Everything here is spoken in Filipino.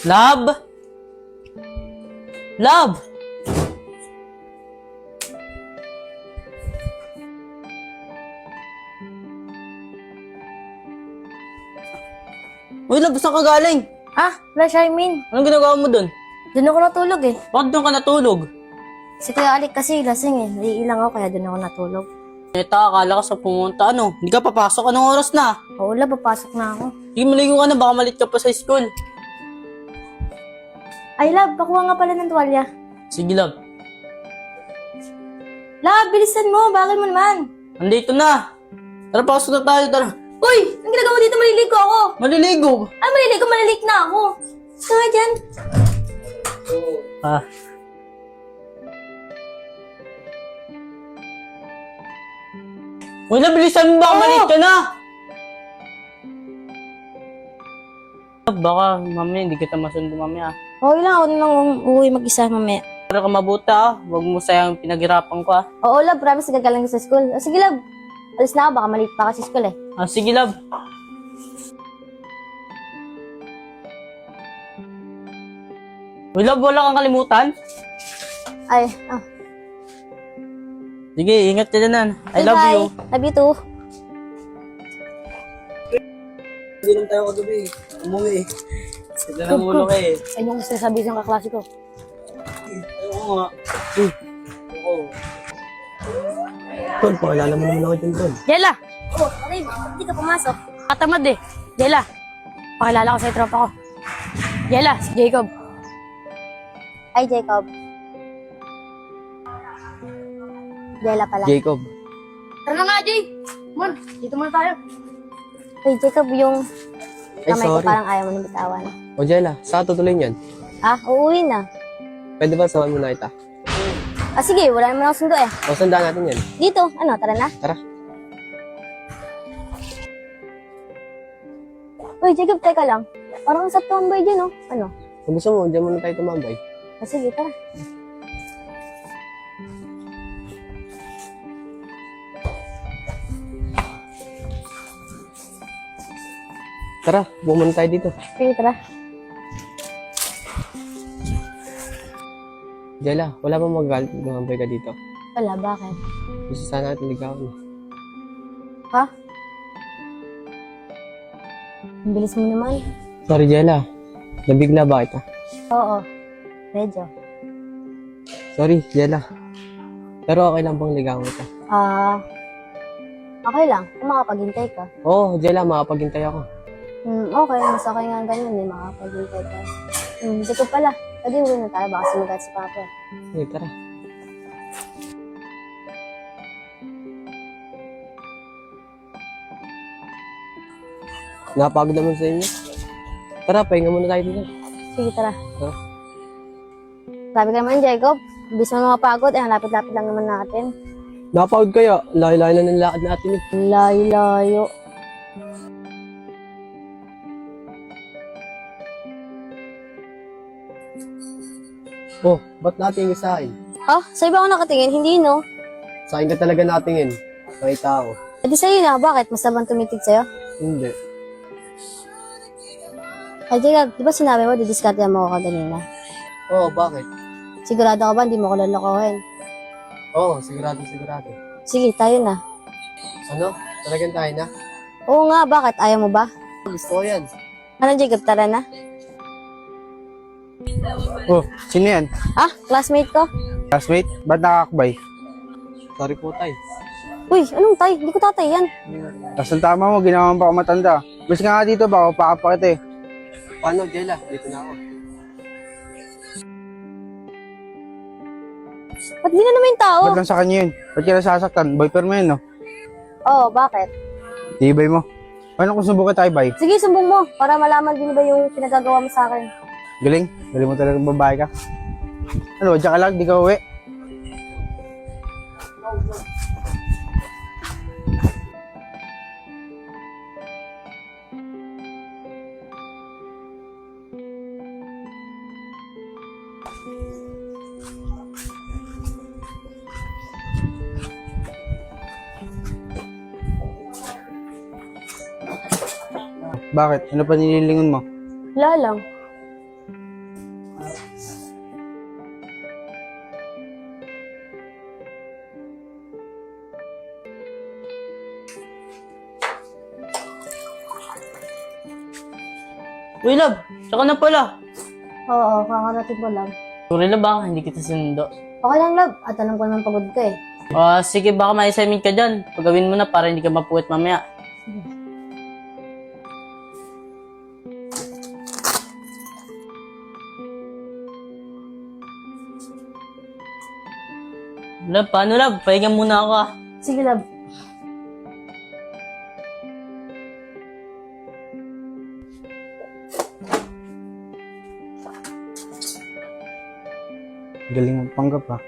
Love? Love? Uy, Love, saan ka galing? Ah, wala, Charmaine. Anong ginagawa mo dun? Doon ako natulog eh. Bakit doon ka natulog? Si Kuya Alec kasi lasing eh. Naiilang ako kaya doon ako natulog. Neta, akala ka sa pumunta, ano? Hindi ka papasok, anong oras na? Oo, wala, papasok na ako. Sige, maligo ka na, baka malit ka pa sa school. Ay, love, pakuha nga pala ng tuwalya. Sige, Love. Love, bilisan mo. Bakit mo naman? Andito na. Tara, pasok na tayo, tara. Uy! Ang ginagawa dito? Maliligo ako. Maliligo. Ay, maliligo. Malilik na ako. Saan nga dyan? Ah. Uy, bilisan mo, baka malit ka na. Baka mamaya hindi kita masundo mamaya. Okay lang. Ako na lang uuwi mag-isa mamaya. Para ka mabuta, huwag mo sayang pinaghirapan ko. Oo, love. Promise, gagalang ko sa school. Oh, sige, love. Alis na ako. Baka maliit pa kasi school eh. Sige, Love. Uy, Love, wala kang kalimutan? Ay, Sige, ingat ka dyan. I love bye. you. Love you too. Hindi lang tayo kagabi. Umuwi. Sige lang ulo ka eh. Ayun yung sinasabi ng kaklase ko. Oo nga. Oo. Tol, pakilala mo naman ako dyan, Tol. Jella! Oh, okay. Hindi ka pumasok. Katamad eh. Jella, pakilala ko sa tropa ko. Jella, si Jacob. Ay, Jacob. Jella pala. Jacob. Tara na nga, Jay. Man, dito muna tayo. Ay, Jacob, yung Ay, kamay ko sorry. parang ayaw mo nang bitawan. O, Jella, saan tutuloy niyan? Ah, uuwi na. Pwede ba samahan mo na kita? Ah, sige, wala naman ako sundo eh. O, sandaan natin yan. Dito, ano, tara na. Tara. Uy, Jacob, teka lang. Parang sa tomboy dyan, oh. Ano? Kung gusto mo, dyan muna tayo tumambay. Ah, sige, tara. Tara, muna tayo dito. Sige, tara. Jella, wala bang magagalit kung tumambay ka dito? Wala, bakit? Gusto sana natin ligawan. Ha? Ang bilis mo naman. Sorry, Jella. Nabigla ba kita? Oo, medyo. Sorry, Jella. Pero okay lang bang ligawan kita? Okay lang. Kung makapaghintay ka. Oo, Jella, makapaghintay ako. Okay. Mas okay nga ganyan eh. Makapaghintay ka. Hindi ko pala. Pwede uwi na tayo. Baka sumagat si Papa. Sige, tara. Napagod naman sa inyo. Tara, pahinga muna tayo dito. Sige, tara. Tara. Sabi ka naman, Jacob. Ibig mo mapagod. Lapit-lapit lang naman natin. Napagod kaya? Layo-layo na ng lakad natin eh. Layo-layo. Oh, ba't natingin sa akin? Ah, sa iba ako nakatingin. Hindi, no? Sa akin ka talaga natingin. Makita ako. Edi sa'yo na. Bakit? Mas naman tumitig sa'yo? Hindi. Ay, Jacob, di ba sinabi mo, didiskarte mo ako kanina? Oo, bakit? Sigurado ka ba, hindi mo ko lolokohin? Oo, sigurado. Sige, tayo na. Ano? Talagang tayo na? Oo nga, bakit? Ayaw mo ba? Gusto ko yan. Ano, Jacob, tara na? Oh, sino yan? Ah, classmate ko? Classmate? Ba't nakakabay? Sorry po, tay. Uy, anong tay? Hindi ko tatay yan. Tapos ang tama mo, ginawa mo pa ako matanda. Bus ka nga dito, baka pakapakit eh. Paano, Jella? Dito na ako. Ba't di na naman yung tao? Ba't lang sa kanya yun? Ba't ka nasasaktan? Boyfriend mo yun, no? Oo, bakit? Tibay mo. Paano kung subukan tayo, bay? Sige, sumbong mo para malaman din ba yung pinagagawa mo sa akin. Galing? Galing mo talagang babae ka. Ano, dyan ka lang, di ka uwi. Bakit? Ano pa nililingon mo? Wala lang. Uy, love, tsaka na pala. Oo, kakarating ko lang. Sorry na baka hindi kita sinundo. Okay lang, love. At alam ko naman pagod ka eh. Sige, baka may assignment ka dyan. Pagawin mo na para hindi ka mapuwit mamaya. Love, paano love? Pahinga muna ako ah. Sige, love. Galing mo panggap, ha?